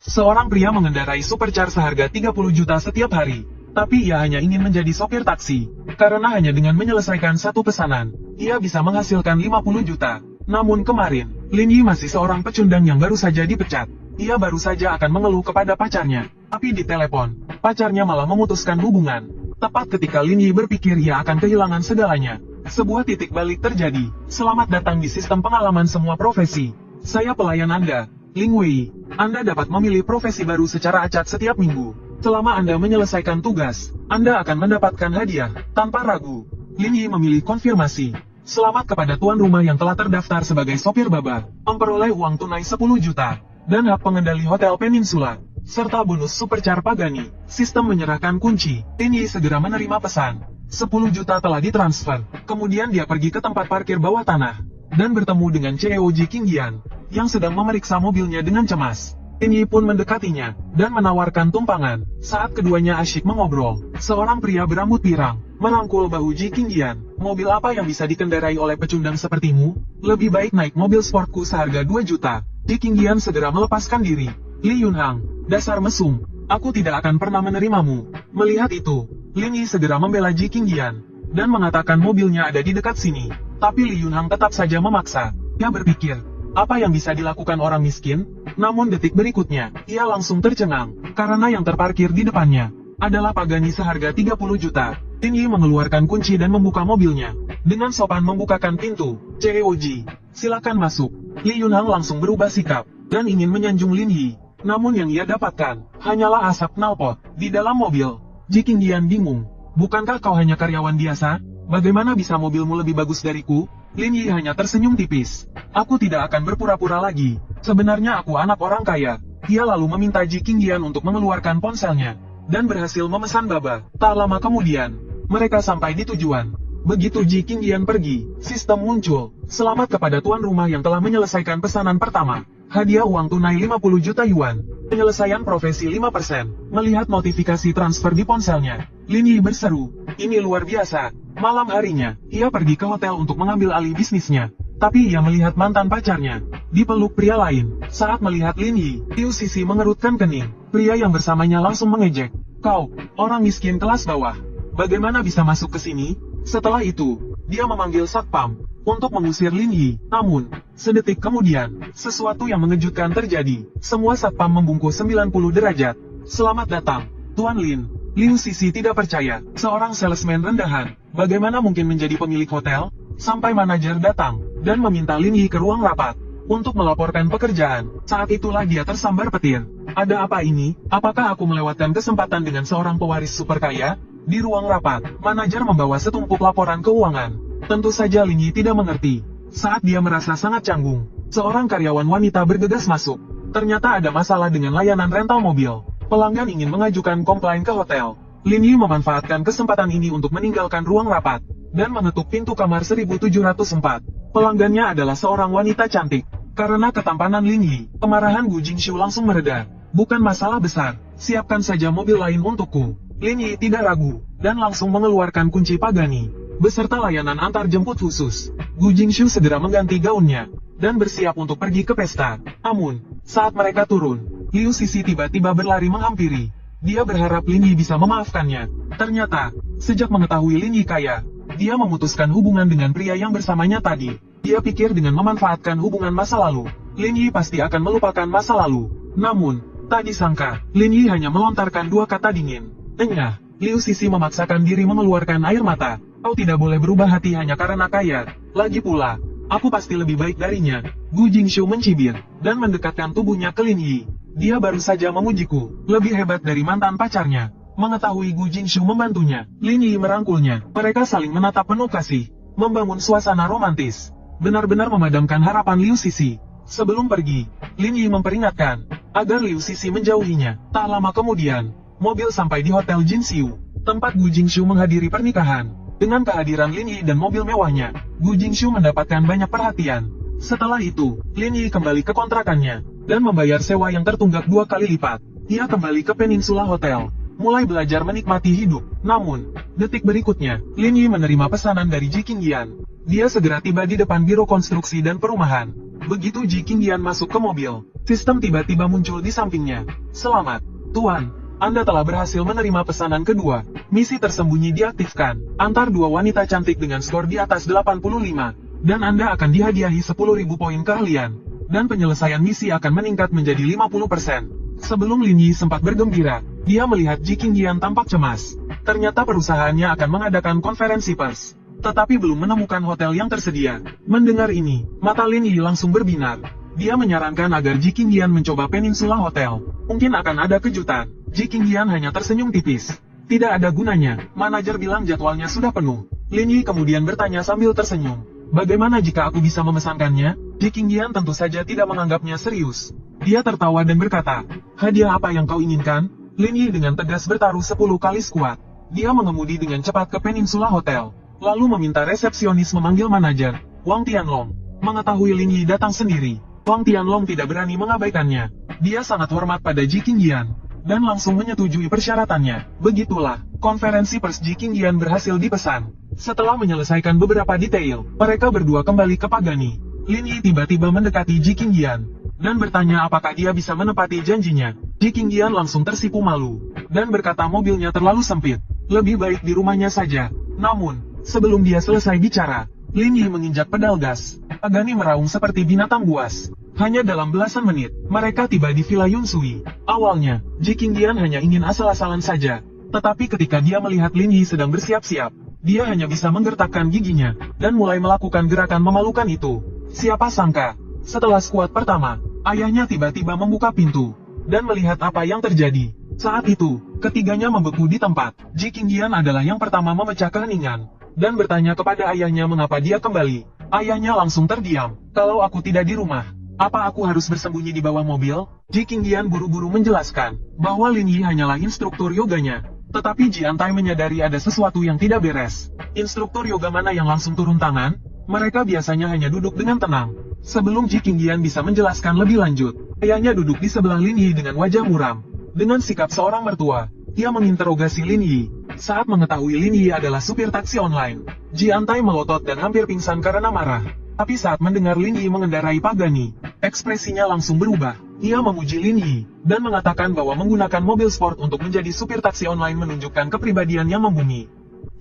Seorang pria mengendarai supercar seharga 30 juta setiap hari. Tapi ia hanya ingin menjadi sopir taksi. Karena hanya dengan menyelesaikan satu pesanan, ia bisa menghasilkan 50 juta. Namun kemarin, Lin Yi masih seorang pecundang yang baru saja dipecat. Ia baru saja akan mengeluh kepada pacarnya. Tapi di telepon, pacarnya malah memutuskan hubungan. Tepat ketika Lin Yi berpikir ia akan kehilangan segalanya, sebuah titik balik terjadi. Selamat datang di sistem pengalaman semua profesi. Saya pelayan Anda, Ling Wei. Anda dapat memilih profesi baru secara acak setiap minggu. Selama Anda menyelesaikan tugas, Anda akan mendapatkan hadiah, tanpa ragu. Lin Yi memilih konfirmasi. Selamat kepada tuan rumah yang telah terdaftar sebagai sopir baba, memperoleh uang tunai 10 juta, dan hak pengendali Hotel Peninsula, serta bonus supercar Pagani. Sistem menyerahkan kunci. Lin Yi segera menerima pesan. 10 juta telah ditransfer. Kemudian dia pergi ke tempat parkir bawah tanah, dan bertemu dengan CEO Ji Qingyan, yang sedang memeriksa mobilnya dengan cemas. Lin Yi pun mendekatinya, dan menawarkan tumpangan. Saat keduanya asyik mengobrol, seorang pria berambut pirang merangkul bahu Ji Qingyan. Mobil apa yang bisa dikendarai oleh pecundang sepertimu? Lebih baik naik mobil sportku seharga 2 juta. Ji Qingyan segera melepaskan diri. Li Yunhang, dasar mesum, aku tidak akan pernah menerimamu. Melihat itu, Lin Yi segera membela Ji Qingyan, dan mengatakan mobilnya ada di dekat sini. Tapi Li Yunhang tetap saja memaksa. Dia berpikir, apa yang bisa dilakukan orang miskin? Namun detik berikutnya, ia langsung tercengang, karena yang terparkir di depannya adalah Pagani seharga 30 juta. Lin Yi mengeluarkan kunci dan membuka mobilnya. Dengan sopan membukakan pintu. CEO Ji, silakan masuk. Li Yunhang langsung berubah sikap, dan ingin menyanjung Lin Yi. Namun yang ia dapatkan, hanyalah asap knalpot di dalam mobil. Ji Qingyan bingung. Bukankah kau hanya karyawan biasa? Bagaimana bisa mobilmu lebih bagus dariku? Lin Yi hanya tersenyum tipis. Aku tidak akan berpura-pura lagi. Sebenarnya aku anak orang kaya. Ia lalu meminta Ji Qingyan untuk mengeluarkan ponselnya, dan berhasil memesan baba. Tak lama kemudian, mereka sampai di tujuan. Begitu Ji Qingyan pergi, sistem muncul. Selamat kepada tuan rumah yang telah menyelesaikan pesanan pertama. Hadiah uang tunai 50 juta yuan. Penyelesaian profesi 5%. Melihat notifikasi transfer di ponselnya, Lin Yi berseru, ini luar biasa. Malam harinya, ia pergi ke hotel untuk mengambil alih bisnisnya. Tapi ia melihat mantan pacarnya dipeluk pria lain. Saat melihat Lin Yi, Liu Sisi mengerutkan kening. Pria yang bersamanya langsung mengejek. Kau, orang miskin kelas bawah. Bagaimana bisa masuk ke sini? Setelah itu, dia memanggil satpam untuk mengusir Lin Yi. Namun, sedetik kemudian, sesuatu yang mengejutkan terjadi. Semua satpam membungkuk 90 derajat. Selamat datang, Tuan Lin. Liu Sisi tidak percaya, seorang salesman rendahan, bagaimana mungkin menjadi pemilik hotel? Sampai manajer datang, dan meminta Lin Yi ke ruang rapat, untuk melaporkan pekerjaan. Saat itulah dia tersambar petir. Ada apa ini? Apakah aku melewatkan kesempatan dengan seorang pewaris super kaya? Di ruang rapat, manajer membawa setumpuk laporan keuangan. Tentu saja Lin Yi tidak mengerti. Saat dia merasa sangat canggung, seorang karyawan wanita bergegas masuk. Ternyata ada masalah dengan layanan rental mobil. Pelanggan ingin mengajukan komplain ke hotel. Lin Yi memanfaatkan kesempatan ini untuk meninggalkan ruang rapat, dan mengetuk pintu kamar 1704. Pelanggannya adalah seorang wanita cantik. Karena ketampanan Lin Yi, kemarahan Gu Jingshu langsung mereda. Bukan masalah besar, siapkan saja mobil lain untukku. Lin Yi tidak ragu, dan langsung mengeluarkan kunci Pagani, beserta layanan antar jemput khusus. Gu Jingshu segera mengganti gaunnya, dan bersiap untuk pergi ke pesta. Namun, saat mereka turun, Liu Sisi tiba-tiba berlari menghampiri. Dia berharap Lin Yi bisa memaafkannya. Ternyata, sejak mengetahui Lin Yi kaya, dia memutuskan hubungan dengan pria yang bersamanya tadi. Dia pikir dengan memanfaatkan hubungan masa lalu, Lin Yi pasti akan melupakan masa lalu. Namun, tak disangka, Lin Yi hanya melontarkan dua kata dingin. Enyah. Liu Sisi memaksakan diri mengeluarkan air mata. Kau tidak boleh berubah hati hanya karena kaya. Lagi pula, aku pasti lebih baik darinya. Gu Jingshu mencibir, dan mendekatkan tubuhnya ke Lin Yi. Dia baru saja memujiku, lebih hebat dari mantan pacarnya. Mengetahui Gu Jingshu membantunya, Lin Yi merangkulnya. Mereka saling menatap penuh kasih, membangun suasana romantis. Benar-benar memadamkan harapan Liu Sisi. Sebelum pergi, Lin Yi memperingatkan agar Liu Sisi menjauhinya. Tak lama kemudian, mobil sampai di Hotel Jinxiu, tempat Gu Jingshu menghadiri pernikahan. Dengan kehadiran Lin Yi dan mobil mewahnya, Gu Jingshu mendapatkan banyak perhatian. Setelah itu, Lin Yi kembali ke kontrakannya, dan membayar sewa yang tertunggak 2 kali lipat. Ia kembali ke Peninsula Hotel, mulai belajar menikmati hidup. Namun, detik berikutnya, Lin Yi menerima pesanan dari Ji Qingyan. Dia segera tiba di depan Biro Konstruksi dan Perumahan. Begitu Ji Qingyan masuk ke mobil, sistem tiba-tiba muncul di sampingnya. Selamat, Tuan. Anda telah berhasil menerima pesanan kedua. Misi tersembunyi diaktifkan. Antar dua wanita cantik dengan skor di atas 85. Dan Anda akan dihadiahi 10.000 poin keahlian. Dan penyelesaian misi akan meningkat menjadi 50%. Sebelum Lin Yi sempat bergembira, dia melihat Ji Qingyan tampak cemas. Ternyata perusahaannya akan mengadakan konferensi pers. Tetapi belum menemukan hotel yang tersedia. Mendengar ini, mata Lin Yi langsung berbinar. Dia menyarankan agar Ji Qingyan mencoba Peninsula Hotel. Mungkin akan ada kejutan. Ji Qingyan hanya tersenyum tipis. Tidak ada gunanya, manajer bilang jadwalnya sudah penuh. Lin Yi kemudian bertanya sambil tersenyum. Bagaimana jika aku bisa memesankannya? Ji Qingyan tentu saja tidak menganggapnya serius. Dia tertawa dan berkata, hadiah apa yang kau inginkan? Lin Yi dengan tegas bertaruh 10 kali skuad. Dia mengemudi dengan cepat ke Peninsula Hotel, lalu meminta resepsionis memanggil manajer, Wang Tianlong. Mengetahui Lin Yi datang sendiri, Wang Tianlong tidak berani mengabaikannya. Dia sangat hormat pada Ji Qingyan, dan langsung menyetujui persyaratannya. Begitulah, konferensi pers Ji Qingyan berhasil dipesan. Setelah menyelesaikan beberapa detail, mereka berdua kembali ke Pagani. Lin Yi tiba-tiba mendekati Ji Qingyan dan bertanya apakah dia bisa menepati janjinya. Ji Qingyan langsung tersipu malu, dan berkata mobilnya terlalu sempit. Lebih baik di rumahnya saja. Namun, sebelum dia selesai bicara, Lin Yi menginjak pedal gas. Pagani meraung seperti binatang buas. Hanya dalam belasan menit, mereka tiba di Villa Yun Sui. Awalnya, Ji Qingyan hanya ingin asal-asalan saja. Tetapi ketika dia melihat Lin Yi sedang bersiap-siap, dia hanya bisa menggertakkan giginya, dan mulai melakukan gerakan memalukan itu. Siapa sangka, setelah skuad pertama, ayahnya tiba-tiba membuka pintu, dan melihat apa yang terjadi. Saat itu, ketiganya membeku di tempat. Ji Qingyan adalah yang pertama memecah keheningan, dan bertanya kepada ayahnya mengapa dia kembali. Ayahnya langsung terdiam. Kalau aku tidak di rumah, apa aku harus bersembunyi di bawah mobil? Ji Qingyan buru-buru menjelaskan, bahwa Lin Yi hanyalah instruktur yoganya. Tetapi Ji Antai menyadari ada sesuatu yang tidak beres. Instruktur yoga mana yang langsung turun tangan? Mereka biasanya hanya duduk dengan tenang. Sebelum Ji Qingyan bisa menjelaskan lebih lanjut, ayahnya duduk di sebelah Lin Yi dengan wajah muram. Dengan sikap seorang mertua, dia menginterogasi Lin Yi. Saat mengetahui Lin Yi adalah supir taksi online, Ji Antai melotot dan hampir pingsan karena marah. Tapi saat mendengar Lin Yi mengendarai Pagani, ekspresinya langsung berubah. Ia memuji Lin Yi, dan mengatakan bahwa menggunakan mobil sport untuk menjadi supir taksi online menunjukkan kepribadian yang membumi.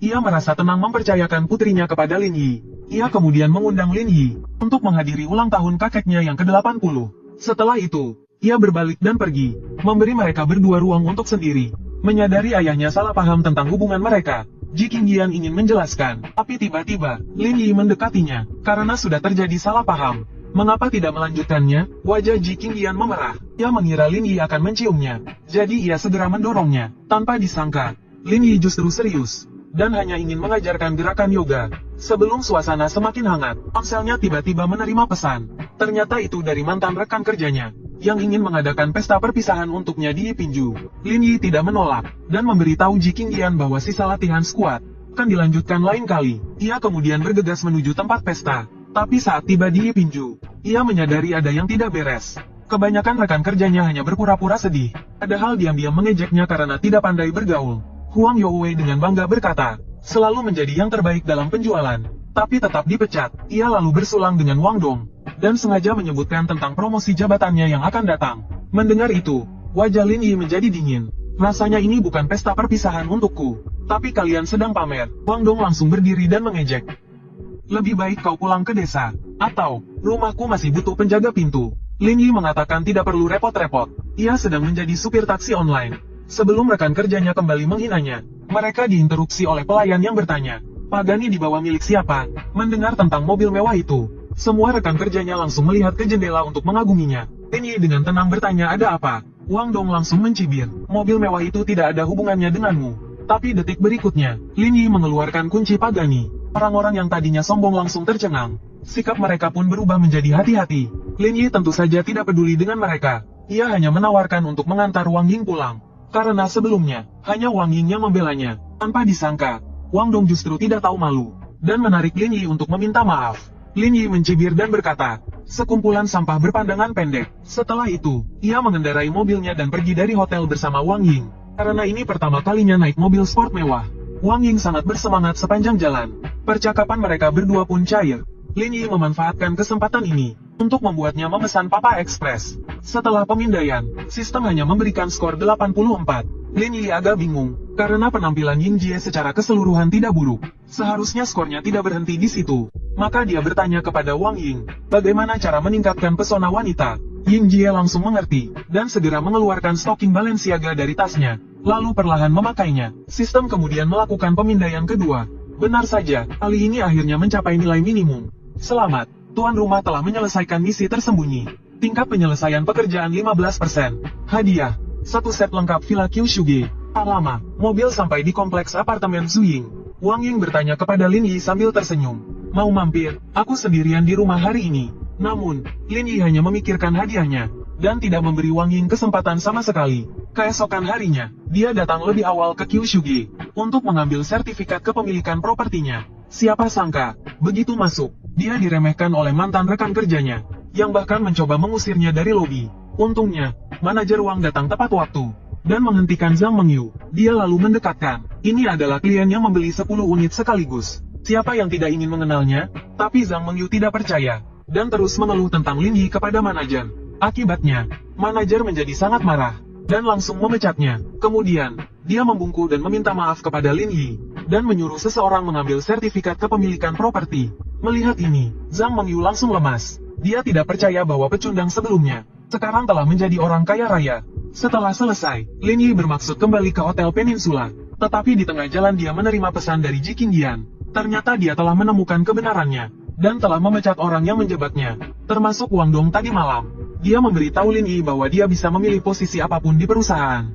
Ia merasa tenang mempercayakan putrinya kepada Lin Yi. Ia kemudian mengundang Lin Yi untuk menghadiri ulang tahun kakeknya yang ke-80. Setelah itu, ia berbalik dan pergi, memberi mereka berdua ruang untuk sendiri. Menyadari ayahnya salah paham tentang hubungan mereka, Ji Qingyan ingin menjelaskan, tapi tiba-tiba, Lin Yi mendekatinya, karena sudah terjadi salah paham. Mengapa tidak melanjutkannya? Wajah Ji Qingyan memerah. Ia mengira Lin Yi akan menciumnya, jadi ia segera mendorongnya. Tanpa disangka, Lin Yi justru serius, dan hanya ingin mengajarkan gerakan yoga. Sebelum suasana semakin hangat, ponselnya tiba-tiba menerima pesan. Ternyata itu dari mantan rekan kerjanya, yang ingin mengadakan pesta perpisahan untuknya di Ipinju. Lin Yi tidak menolak, dan memberitahu Ji Qingyan bahwa sisa latihan skuad akan dilanjutkan lain kali. Ia kemudian bergegas menuju tempat pesta. Tapi saat tiba di Ipinju, ia menyadari ada yang tidak beres. Kebanyakan rekan kerjanya hanya berpura-pura sedih, padahal diam-diam mengejeknya karena tidak pandai bergaul. Huang Youwei dengan bangga berkata, selalu menjadi yang terbaik dalam penjualan, tapi tetap dipecat. Ia lalu bersulang dengan Wang Dong, dan sengaja menyebutkan tentang promosi jabatannya yang akan datang. Mendengar itu, wajah Lin Yi menjadi dingin. Rasanya ini bukan pesta perpisahan untukku, tapi kalian sedang pamer. Wang Dong langsung berdiri dan mengejek. Lebih baik kau pulang ke desa, atau, rumahku masih butuh penjaga pintu. Lin Yi mengatakan tidak perlu repot-repot. Ia sedang menjadi supir taksi online. Sebelum rekan kerjanya kembali menghinanya, mereka diinterupsi oleh pelayan yang bertanya, Pagani dibawa milik siapa? Mendengar tentang mobil mewah itu, semua rekan kerjanya langsung melihat ke jendela untuk mengaguminya. Lin Yi dengan tenang bertanya ada apa? Wang Dong langsung mencibir, mobil mewah itu tidak ada hubungannya denganmu. Tapi detik berikutnya, Lin Yi mengeluarkan kunci Pagani. Orang-orang yang tadinya sombong langsung tercengang. Sikap mereka pun berubah menjadi hati-hati. Lin Yi tentu saja tidak peduli dengan mereka. Ia hanya menawarkan untuk mengantar Wang Ying pulang. Karena sebelumnya, hanya Wang Ying yang membelanya. Tanpa disangka, Wang Dong justru tidak tahu malu, dan menarik Lin Yi untuk meminta maaf. Lin Yi mencibir dan berkata, sekumpulan sampah berpandangan pendek. Setelah itu, ia mengendarai mobilnya dan pergi dari hotel bersama Wang Ying. Karena ini pertama kalinya naik mobil sport mewah, Wang Ying sangat bersemangat sepanjang jalan. Percakapan mereka berdua pun cair. Lin Yi memanfaatkan kesempatan ini untuk membuatnya memesan Papa Express. Setelah pemindaian, sistem hanya memberikan skor 84. Lin Yi agak bingung, karena penampilan Ying Jie secara keseluruhan tidak buruk. Seharusnya skornya tidak berhenti di situ. Maka dia bertanya kepada Wang Ying, bagaimana cara meningkatkan pesona wanita. Ying Jie langsung mengerti, dan segera mengeluarkan stocking Balenciaga dari tasnya, lalu perlahan memakainya. Sistem kemudian melakukan pemindaian kedua. Benar saja, kali ini akhirnya mencapai nilai minimum. Selamat, tuan rumah telah menyelesaikan misi tersembunyi. Tingkat penyelesaian pekerjaan 15%. Hadiah, satu set lengkap Villa Kyushuge. Tak lama, mobil sampai di kompleks apartemen Zuying. Wang Ying bertanya kepada Lin Yi sambil tersenyum. Mau mampir, aku sendirian di rumah hari ini. Namun, Lin Yi hanya memikirkan hadiahnya, dan tidak memberi Wang Ying kesempatan sama sekali. Keesokan harinya, dia datang lebih awal ke Kyushuge, untuk mengambil sertifikat kepemilikan propertinya. Siapa sangka, begitu masuk, dia diremehkan oleh mantan rekan kerjanya, yang bahkan mencoba mengusirnya dari lobi. Untungnya, manajer Wang datang tepat waktu, dan menghentikan Zhang Mengyu. Dia lalu mendekatkan, ini adalah klien yang membeli 10 unit sekaligus. Siapa yang tidak ingin mengenalnya? Tapi Zhang Mengyu tidak percaya, dan terus mengeluh tentang Lin Yi kepada manajer. Akibatnya, manajer menjadi sangat marah, dan langsung memecatnya. Kemudian, dia membungkuk dan meminta maaf kepada Lin Yi, dan menyuruh seseorang mengambil sertifikat kepemilikan properti. Melihat ini, Zhang Mengyu langsung lemas. Dia tidak percaya bahwa pecundang sebelumnya, sekarang telah menjadi orang kaya raya. Setelah selesai, Lin Yi bermaksud kembali ke Hotel Peninsula, tetapi di tengah jalan dia menerima pesan dari Ji Qingdian. Ternyata dia telah menemukan kebenarannya, dan telah memecat orang yang menjebaknya, termasuk Wang Dong tadi malam. Dia memberitahu Lin Yi bahwa dia bisa memilih posisi apapun di perusahaan,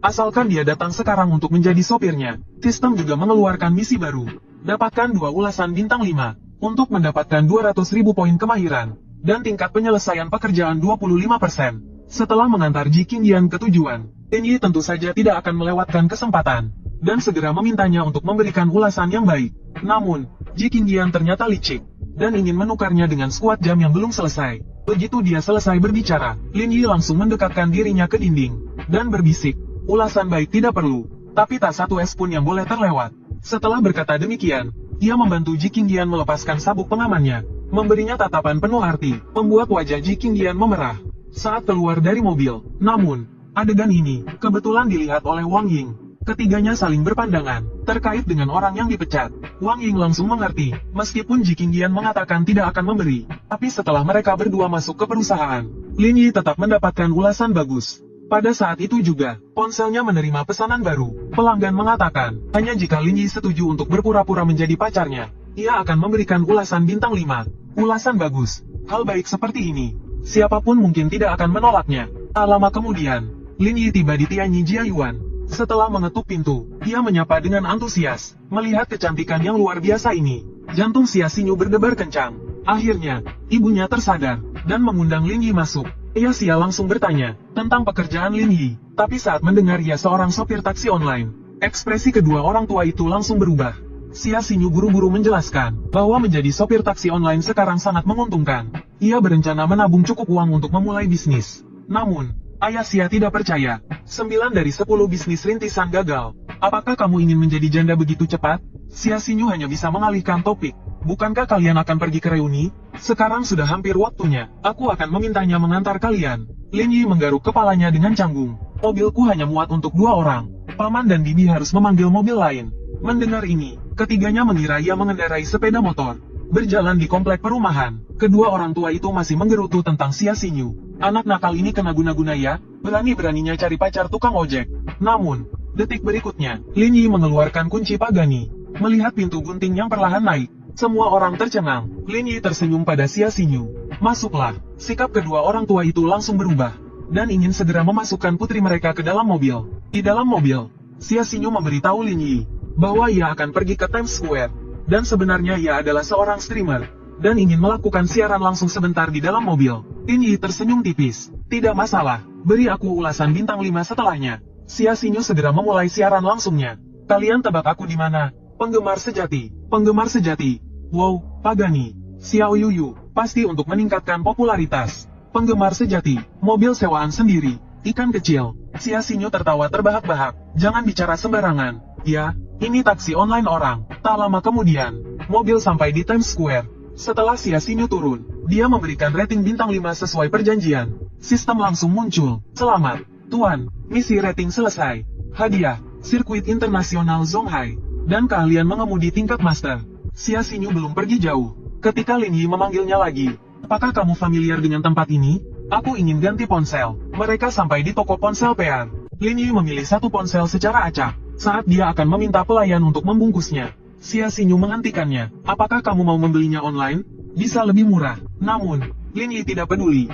asalkan dia datang sekarang untuk menjadi sopirnya. Sistem juga mengeluarkan misi baru. Dapatkan 2 ulasan bintang 5, untuk mendapatkan 200.000 poin kemahiran, dan tingkat penyelesaian pekerjaan 25%. Setelah mengantar Ji Qingdian ke tujuan, Lin Yi tentu saja tidak akan melewatkan kesempatan, dan segera memintanya untuk memberikan ulasan yang baik. Namun, Ji Qingdian ternyata licik, dan ingin menukarnya dengan skuad jam yang belum selesai. Begitu dia selesai berbicara, Lin Yi langsung mendekatkan dirinya ke dinding, dan berbisik, ulasan baik tidak perlu, tapi tak satu es pun yang boleh terlewat. Setelah berkata demikian, dia membantu Ji Qingdian melepaskan sabuk pengamannya, memberinya tatapan penuh arti, membuat wajah Ji Qingdian memerah saat keluar dari mobil. Namun, adegan ini kebetulan dilihat oleh Wang Ying. Ketiganya saling berpandangan terkait dengan orang yang dipecat. Wang Ying langsung mengerti, meskipun Ji Qingdian mengatakan tidak akan memberi, tapi setelah mereka berdua masuk ke perusahaan, Lin Yi tetap mendapatkan ulasan bagus. Pada saat itu juga, ponselnya menerima pesanan baru. Pelanggan mengatakan, hanya jika Lin Yi setuju untuk berpura-pura menjadi pacarnya, ia akan memberikan ulasan bintang 5. Ulasan bagus. Hal baik seperti ini, siapapun mungkin tidak akan menolaknya. Tak lama kemudian, Lin Yi tiba di Tianyi Jiayuan. Setelah mengetuk pintu, dia menyapa dengan antusias. Melihat kecantikan yang luar biasa ini, jantung Xia Xinyu berdebar kencang. Akhirnya, ibunya tersadar, dan mengundang Lin Yi masuk. Xia langsung bertanya tentang pekerjaan Lin Yi, tapi saat mendengar ia seorang sopir taksi online, ekspresi kedua orang tua itu langsung berubah. Xia Xinyu buru-buru menjelaskan bahwa menjadi sopir taksi online sekarang sangat menguntungkan. Ia berencana menabung cukup uang untuk memulai bisnis. Namun, ayah Xia tidak percaya. 9 dari 10 bisnis rintisan gagal. Apakah kamu ingin menjadi janda begitu cepat? Xia Xinyu hanya bisa mengalihkan topik. Bukankah kalian akan pergi ke reuni? Sekarang sudah hampir waktunya. Aku akan memintanya mengantar kalian. Lin Yi menggaruk kepalanya dengan canggung. Mobilku hanya muat untuk 2 orang. Paman dan bibi harus memanggil mobil lain. Mendengar ini, ketiganya mengira ia mengendarai sepeda motor. Berjalan di komplek perumahan, kedua orang tua itu masih menggerutu tentang Xia Xinyu. Anak nakal ini kena guna-guna ya, berani-beraninya cari pacar tukang ojek. Namun, detik berikutnya, Lin Yi mengeluarkan kunci pagani. Melihat pintu gunting yang perlahan naik, semua orang tercengang. Lin Yi tersenyum pada Xia Xinyu. Masuklah. Sikap kedua orang tua itu langsung berubah, dan ingin segera memasukkan putri mereka ke dalam mobil. Di dalam mobil, Xia Xinyu memberitahu Lin Yi bahwa ia akan pergi ke Times Square, dan sebenarnya ia adalah seorang streamer, dan ingin melakukan siaran langsung sebentar di dalam mobil. Lin Yi tersenyum tipis. Tidak masalah, beri aku ulasan bintang 5 setelahnya. Xia Xinyu segera memulai siaran langsungnya. Kalian tebak aku di mana? Penggemar sejati. Penggemar sejati. Wow, Pagani. Xiao Yuyu, pasti untuk meningkatkan popularitas. Penggemar sejati, mobil sewaan sendiri. Ikan kecil. Xia Xinyu tertawa terbahak-bahak. Jangan bicara sembarangan. Ya, ini taksi online orang. Tak lama kemudian, mobil sampai di Times Square. Setelah Xia Xinyu turun, dia memberikan rating bintang 5 sesuai perjanjian. Sistem langsung muncul. Selamat, Tuan. Misi rating selesai. Hadiah, sirkuit internasional Zonghai. Dan keahlian mengemudi tingkat master. Xia Xinyu belum pergi jauh. Ketika Lin Yi memanggilnya lagi. Apakah kamu familiar dengan tempat ini? Aku ingin ganti ponsel. Mereka sampai di toko ponsel PR. Lin Yi memilih satu ponsel secara acak. Saat dia akan meminta pelayan untuk membungkusnya, Xia Xinyu menghentikannya. Apakah kamu mau membelinya online? Bisa lebih murah. Namun, Lin Yi tidak peduli.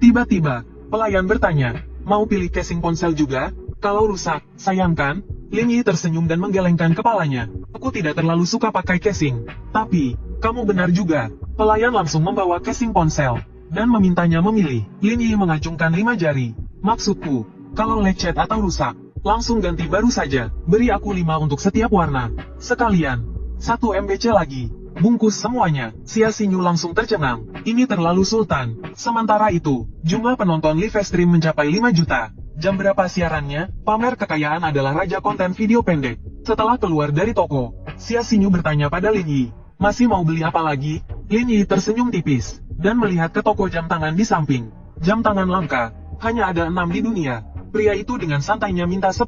Tiba-tiba, pelayan bertanya, mau pilih casing ponsel juga? Kalau rusak, sayangkan. Lin Yi tersenyum dan menggelengkan kepalanya. Aku tidak terlalu suka pakai casing. Tapi, kamu benar juga. Pelayan langsung membawa casing ponsel dan memintanya memilih. Lin Yi mengacungkan 5 jari. Maksudku, kalau lecet atau rusak, langsung ganti baru saja. Beri aku 5 untuk setiap warna. Sekalian, 1 MBC lagi. Bungkus semuanya. Xia Xinyu langsung tercengang. Ini terlalu sultan. Sementara itu, jumlah penonton live stream mencapai 5 juta. Jam berapa siarannya? Pamer kekayaan adalah raja konten video pendek. Setelah keluar dari toko, Xia Xinyu bertanya pada Lin Yi, masih mau beli apa lagi? Lin Yi tersenyum tipis, dan melihat ke toko jam tangan di samping. Jam tangan langka, hanya ada 6 di dunia. Pria itu dengan santainya minta 10.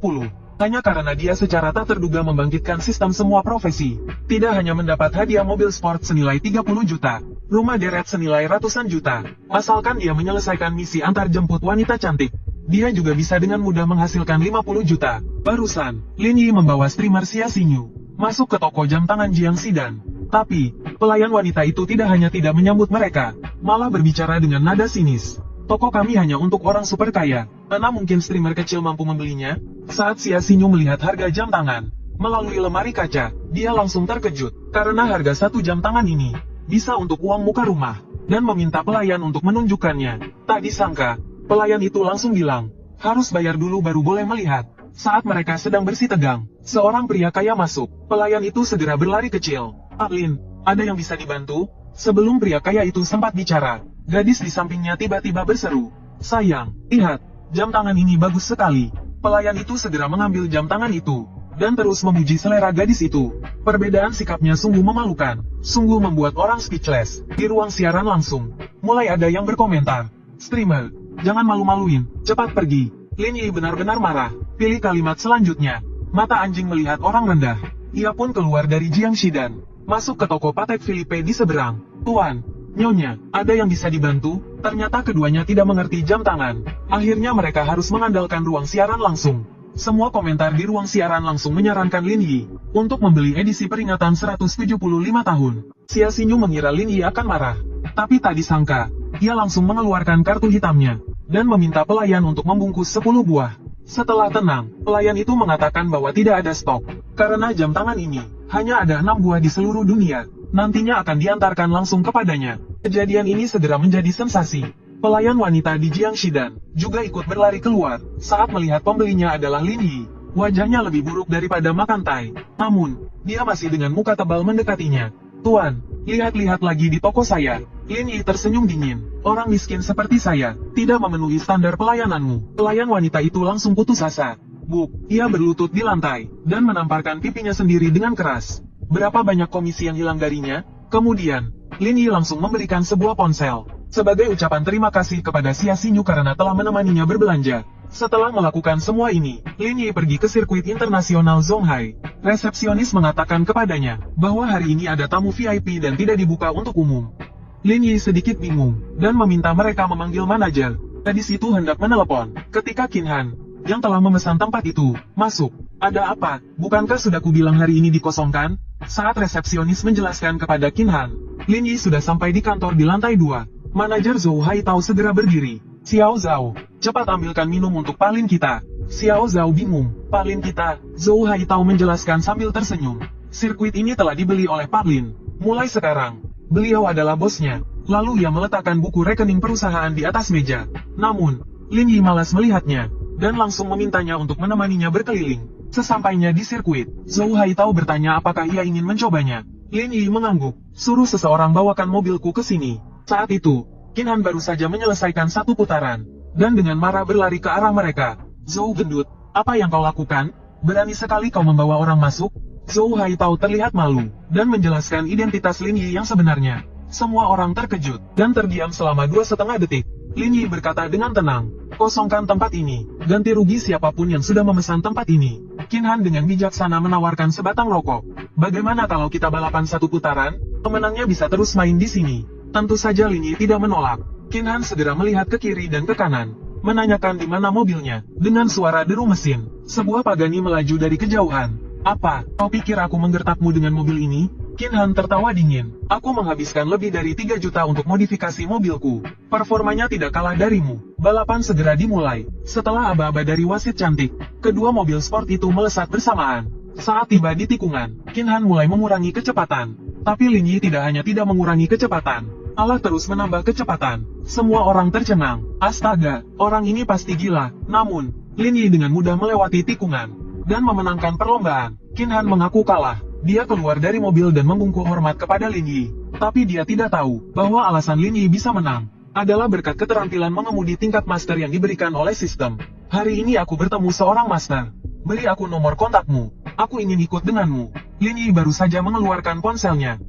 Hanya karena dia secara tak terduga membangkitkan sistem semua profesi. Tidak hanya mendapat hadiah mobil sport senilai 30 juta, rumah deret senilai ratusan juta. Asalkan dia menyelesaikan misi antar jemput wanita cantik, dia juga bisa dengan mudah menghasilkan 50 juta. Barusan, Lin Yi membawa streamer Xia Xinyu masuk ke toko jam tangan Jiang Xidan. Tapi, pelayan wanita itu tidak hanya tidak menyambut mereka, malah berbicara dengan nada sinis. Toko kami hanya untuk orang super kaya. Mana mungkin streamer kecil mampu membelinya? Saat Xia Xinyu melihat harga jam tangan melalui lemari kaca, dia langsung terkejut, karena harga 1 jam tangan ini bisa untuk uang muka rumah, dan meminta pelayan untuk menunjukkannya. Tak disangka, pelayan itu langsung bilang, harus bayar dulu baru boleh melihat. Saat mereka sedang bersih tegang, seorang pria kaya masuk. Pelayan itu segera berlari kecil. Pak Lin, ada yang bisa dibantu? Sebelum pria kaya itu sempat bicara, gadis di sampingnya tiba-tiba berseru, sayang, lihat, jam tangan ini bagus sekali. Pelayan itu segera mengambil jam tangan itu, dan terus memuji selera gadis itu. Perbedaan sikapnya sungguh memalukan, sungguh membuat orang speechless. Di ruang siaran langsung, mulai ada yang berkomentar, streamer, jangan malu-maluin, cepat pergi. Lin Yi benar-benar marah. Pilih kalimat selanjutnya. Mata anjing melihat orang rendah. Ia pun keluar dari Jiang Xidan, masuk ke toko Patek Philippe di seberang. Tuan, Nyonya, ada yang bisa dibantu? Ternyata keduanya tidak mengerti jam tangan. Akhirnya mereka harus mengandalkan ruang siaran langsung. Semua komentar di ruang siaran langsung menyarankan Lin Yi untuk membeli edisi peringatan 175 tahun. Xia Xinyu mengira Lin Yi akan marah, tapi tak disangka, ia langsung mengeluarkan kartu hitamnya dan meminta pelayan untuk membungkus 10 buah. Setelah tenang, pelayan itu mengatakan bahwa tidak ada stok, karena jam tangan ini hanya ada 6 buah di seluruh dunia. Nantinya akan diantarkan langsung kepadanya. Kejadian ini segera menjadi sensasi. Pelayan wanita di Jiang Xidan juga ikut berlari keluar saat melihat pembelinya adalah Lin Yi. Wajahnya lebih buruk daripada makan tai. Namun, dia masih dengan muka tebal mendekatinya. Tuan, lihat-lihat lagi di toko saya. Lin Yi tersenyum dingin. Orang miskin seperti saya tidak memenuhi standar pelayananmu. Pelayan wanita itu langsung putus asa. Buk, ia berlutut di lantai dan menamparkan pipinya sendiri dengan keras. Berapa banyak komisi yang hilang darinya? Kemudian, Lin Yi langsung memberikan sebuah ponsel sebagai ucapan terima kasih kepada Xia Xinyu karena telah menemaninya berbelanja. Setelah melakukan semua ini, Lin Yi pergi ke sirkuit internasional Zonghai. Resepsionis mengatakan kepadanya bahwa hari ini ada tamu VIP dan tidak dibuka untuk umum. Lin Yi sedikit bingung dan meminta mereka memanggil manajer. Gadis itu hendak menelepon ketika Qin Han, yang telah memesan tempat itu, masuk. Ada apa? Bukankah sudah kubilang hari ini dikosongkan? Saat resepsionis menjelaskan kepada Qin Han, Lin Yi sudah sampai di kantor di lantai 2. Manajer Zhou Haitao segera berdiri. Xiao Zhao, cepat ambilkan minum untuk Pak Lin kita. Xiao Zhao bingung. Pak Lin kita, Zhou Haitao menjelaskan sambil tersenyum. Sirkuit ini telah dibeli oleh Pak Lin. Mulai sekarang, beliau adalah bosnya. Lalu ia meletakkan buku rekening perusahaan di atas meja. Namun, Lin Yi malas melihatnya, dan langsung memintanya untuk menemaninya berkeliling. Sesampainya di sirkuit, Zhou Haitao bertanya apakah ia ingin mencobanya. Lin Yi mengangguk. Suruh seseorang bawakan mobilku ke sini. Saat itu, Qin Han baru saja menyelesaikan satu putaran, dan dengan marah berlari ke arah mereka. Zhou gendut, apa yang kau lakukan? Berani sekali kau membawa orang masuk? Zhou Haitao terlihat malu, dan menjelaskan identitas Lin Yi yang sebenarnya. Semua orang terkejut, dan terdiam selama 2,5 detik. Lin Yi berkata dengan tenang, kosongkan tempat ini, ganti rugi siapapun yang sudah memesan tempat ini. Qin Han dengan bijaksana menawarkan sebatang rokok. Bagaimana kalau kita balapan satu putaran? Pemenangnya bisa terus main di sini. Tentu saja Lin Yi tidak menolak. Qin Han segera melihat ke kiri dan ke kanan, menanyakan di mana mobilnya. Dengan suara deru mesin, sebuah Pagani melaju dari kejauhan. Apa, kau pikir aku menggertakmu dengan mobil ini? Qin Han tertawa dingin. Aku menghabiskan lebih dari 3 juta untuk modifikasi mobilku. Performanya tidak kalah darimu. Balapan segera dimulai. Setelah aba-aba dari wasit cantik, kedua mobil sport itu melesat bersamaan. Saat tiba di tikungan, Qin Han mulai mengurangi kecepatan. Tapi Lin Yi tidak hanya tidak mengurangi kecepatan, malah terus menambah kecepatan. Semua orang tercengang. Astaga, orang ini pasti gila. Namun, Lin Yi dengan mudah melewati tikungan dan memenangkan perlombaan. Qin Han mengaku kalah. Dia keluar dari mobil dan membungkuk hormat kepada Lin Yi. Tapi dia tidak tahu bahwa alasan Lin Yi bisa menang adalah berkat keterampilan mengemudi tingkat master yang diberikan oleh sistem. Hari ini aku bertemu seorang master. Beri aku nomor kontakmu. Aku ingin ikut denganmu. Lin Yi baru saja mengeluarkan ponselnya.